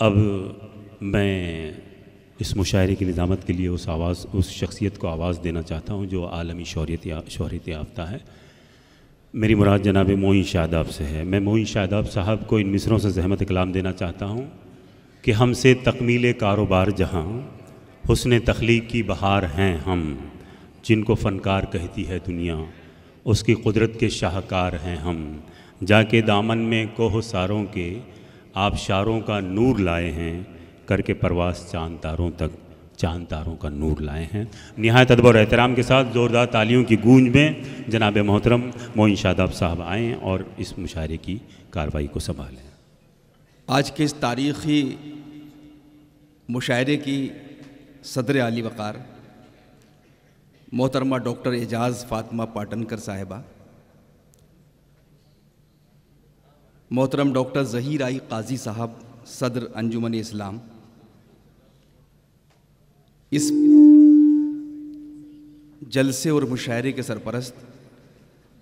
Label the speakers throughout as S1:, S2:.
S1: اب میں اس مشاعرے کی نظامت کے لیے اس شخصیت کو آواز دینا چاہتا ہوں جو عالمی شہرت یافتہ ہے۔ میری مراد جناب معین شاداب سے ہے۔ میں معین شاداب صاحب کو ان مصروں سے زحمت کلام دینا چاہتا ہوں کہ ہم سے تکمیل کاروبار جہاں حسن تخلیق کی بہار ہیں ہم، جن کو فنکار کہتی ہے دنیا اس کی قدرت کے شاہکار ہیں ہم، جا کے دامن میں کوہ ساروں کے آبشاروں کا نور لائے ہیں، کر کے پرواز چاند تاروں تک چاند تاروں کا نور لائے ہیں۔ نہایت ادب اور احترام کے ساتھ زوردار تالیوں کی گونج میں جناب محترم معین شاداب صاحب آئیں اور اس مشاعرے کی کارروائی کو سنبھالیں۔
S2: آج کے اس تاریخی مشاعرے کی صدر عالی وقار محترمہ ڈاکٹر اعجاز فاطمہ پاٹنکر صاحبہ، محترم ڈاکٹر ظہیر آئی قاضی صاحب صدر انجمن اسلام، اس جلسے اور مشاعرے کے سرپرست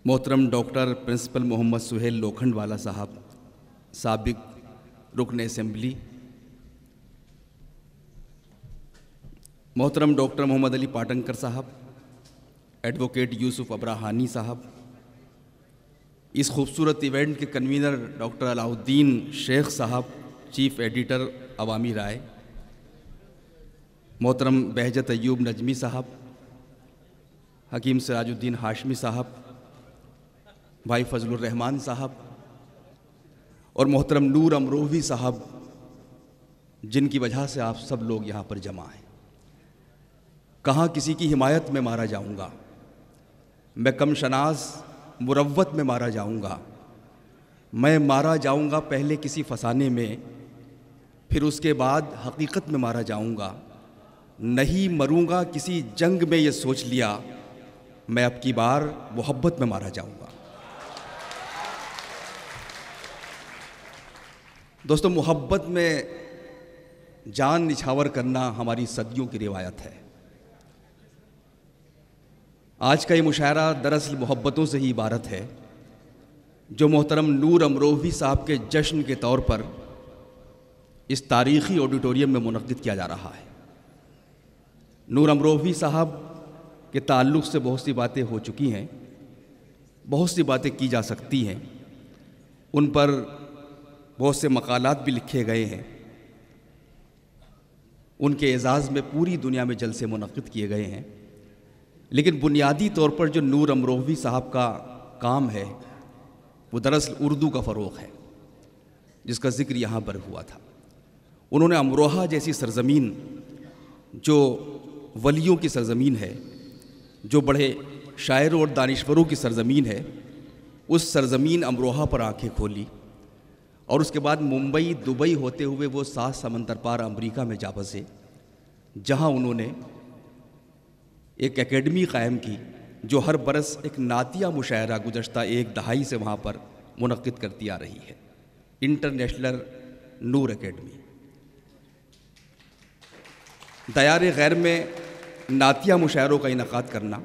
S2: محترم ڈاکٹر پرنسپل محمد سہیل لوکھنڈ والا صاحب سابق رکن اسمبلی، محترم ڈاکٹر محمد علی پاٹنکر صاحب، ایڈوکیٹ یوسف ابراہانی صاحب، اس خوبصورت ایونٹ کے کنوینر ڈاکٹر علاء الدین شیخ صاحب چیف ایڈیٹر عوامی رائے، محترم بہجت ایوب نجمی صاحب، حکیم سراج الدین ہاشمی صاحب، بھائی فضل الرحمان صاحب اور محترم نور امروہوی صاحب، جن کی وجہ سے آپ سب لوگ یہاں پر جمع ہیں۔ کہاں کسی کی حمایت میں مارا جاؤں گا، میں کم شناس مروت میں مارا جاؤں گا، میں مارا جاؤں گا پہلے کسی فسانے میں، پھر اس کے بعد حقیقت میں مارا جاؤں گا، نہیں مروں گا کسی جنگ میں یہ سوچ لیا، میں اب کی بار محبت میں مارا جاؤں گا۔ دوستو، محبت میں جان نچھاور کرنا ہماری صدیوں کی روایت ہے۔ آج کا یہ مشاعرہ دراصل محبتوں سے ہی عبارت ہے، جو محترم نور امروہوی صاحب کے جشن کے طور پر اس تاریخی آڈیٹوریم میں منعقد کیا جا رہا ہے۔ نور امروہوی صاحب کے تعلق سے بہت سی باتیں ہو چکی ہیں، بہت سی باتیں کی جا سکتی ہیں، ان پر بہت سے مقالات بھی لکھے گئے ہیں، ان کے اعزاز میں پوری دنیا میں جلسے منعقد کیے گئے ہیں، لیکن بنیادی طور پر جو نور امروہوی صاحب کا کام ہے وہ دراصل اردو کا فروغ ہے، جس کا ذکر یہاں پر ہوا تھا۔ انہوں نے امروہہ جیسی سرزمین، جو ولیوں کی سرزمین ہے، جو بڑے شاعروں اور دانشوروں کی سرزمین ہے، اس سرزمین امروہہ پر آنکھیں کھولی، اور اس کے بعد ممبئی دبئی ہوتے ہوئے وہ 7 سمندر پار امریکہ میں جا بسے، جہاں انہوں نے ایک اکیڈمی قائم کی جو ہر برس ایک نعتیہ مشاعرہ گزشتہ 1 دہائی سے وہاں پر منعقد کرتی آ رہی ہے، انٹرنیشنل نور اکیڈمی۔ دیار غیر میں نعتیہ مشاعروں کا انعقاد کرنا،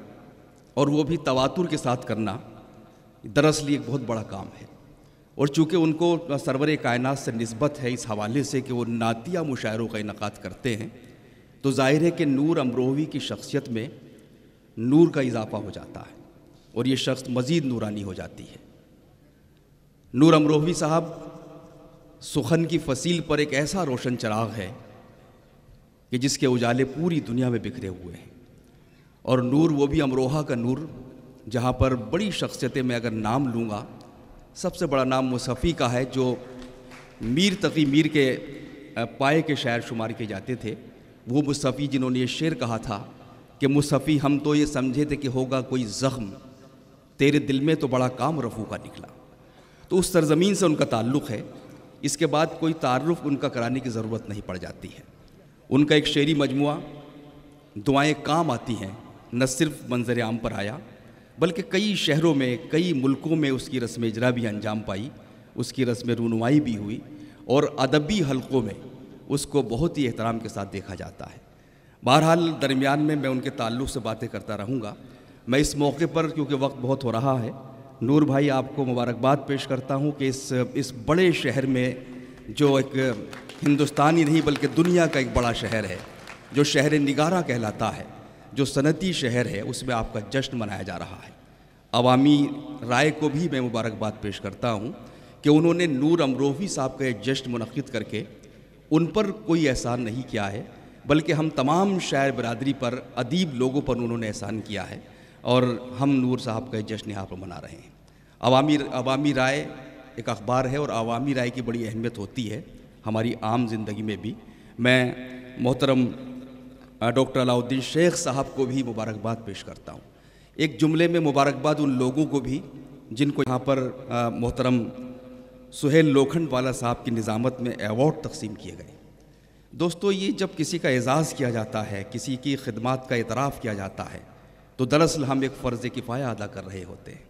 S2: اور وہ بھی تواتر کے ساتھ کرنا، دراصل ایک بہت بڑا کام ہے، اور چونکہ ان کو سرور کائنات سے نسبت ہے اس حوالے سے کہ وہ نعتیہ مشاعروں کا انعقاد کرتے ہیں، تو ظاہر ہے کہ نور امروہوی کی شخصیت میں نور کا اضافہ ہو جاتا ہے اور یہ شخص مزید نورانی ہو جاتی ہے۔ نور امروہوی صاحب سخن کی فصیل پر ایک ایسا روشن چراغ ہے کہ جس کے اجالے پوری دنیا میں بکھرے ہوئے ہیں، اور نور وہ بھی امروہہ کا نور، جہاں پر بڑی شخصیتیں میں اگر نام لوں گا، سب سے بڑا نام مصطفی کا ہے، جو میر تقی میر کے پائے کے شاعر شمار کیے جاتے تھے۔ وہ مصطفی جنہوں نے یہ شعر کہا تھا کہ مصطفی ہم تو یہ سمجھے تھے کہ ہوگا کوئی زخم، تیرے دل میں تو بڑا کام رفو کا نکلا۔ تو اس سرزمین سے ان کا تعلق ہے، اس کے بعد کوئی تعارف ان کا کرانے کی ضرورت نہیں پڑ جاتی ہے۔ ان کا ایک شعری مجموعہ دعائیں کام آتی ہیں نہ صرف منظر عام پر آیا، بلکہ کئی شہروں میں، کئی ملکوں میں اس کی رسم اجرا بھی انجام پائی، اس کی رسم رونمائی بھی ہوئی، اور ادبی حلقوں میں اس کو بہت ہی احترام کے ساتھ دیکھا جاتا ہے۔ بہرحال درمیان میں ان کے تعلق سے باتیں کرتا رہوں گا۔ میں اس موقع پر، کیونکہ وقت بہت ہو رہا ہے، نور بھائی آپ کو مبارکباد پیش کرتا ہوں کہ اس بڑے شہر میں جو ایک ہندوستان ہی نہیں بلکہ دنیا کا ایک بڑا شہر ہے جو شہر نگارہ کہلاتا ہے، جو صنعتی شہر ہے، اس میں آپ کا جشن منایا جا رہا ہے۔ عوامی رائے کو بھی میں مبارکباد پیش کرتا ہوں کہ انہوں نے نور امروہوی صاحب کا یہ جشن منعقد کر کے ان پر کوئی احسان نہیں کیا ہے، بلکہ ہم تمام شاعر برادری پر، ادیب لوگوں پر انہوں نے احسان کیا ہے، اور ہم نور صاحب کا یہ جشن یہاں پر منا رہے ہیں۔ عوامی رائے ایک اخبار ہے، اور عوامی رائے کی بڑی اہمیت ہوتی ہے ہماری عام زندگی میں بھی۔ میں محترم ڈاکٹر علاء الدین شیخ صاحب کو بھی مبارکباد پیش کرتا ہوں۔ ایک جملے میں مبارکباد ان لوگوں کو بھی جن کو یہاں پر محترم سہیل لوکھنڈ والا صاحب کی نظامت میں ایوارڈ تقسیم کیے گئے۔ دوستو، یہ جب کسی کا اعزاز کیا جاتا ہے، کسی کی خدمات کا اعتراف کیا جاتا ہے، تو دراصل ہم ایک فرض کفایہ ادا کر رہے ہوتے ہیں۔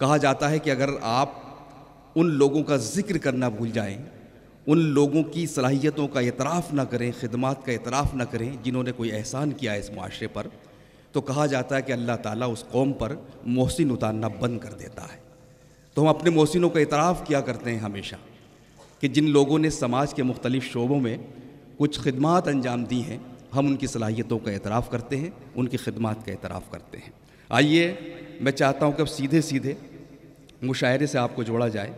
S2: کہا جاتا ہے کہ اگر آپ ان لوگوں کا ذکر کرنا بھول جائیں، ان لوگوں کی صلاحیتوں کا اعتراف نہ کریں، خدمات کا اعتراف نہ کریں جنہوں نے کوئی احسان کیا ہے اس معاشرے پر، تو کہا جاتا ہے کہ اللہ تعالیٰ اس قوم پر محسن اتارنا بند کر دیتا ہے۔ تو ہم اپنے محسنوں کا اعتراف کیا کرتے ہیں ہمیشہ، کہ جن لوگوں نے سماج کے مختلف شعبوں میں کچھ خدمات انجام دی ہیں، ہم ان کی صلاحیتوں کا اعتراف کرتے ہیں، ان کی خدمات کا اعتراف کرتے ہیں۔ آئیے، میں چاہتا ہوں کہ اب سیدھے مشاعرے سے آپ کو جوڑا جائے۔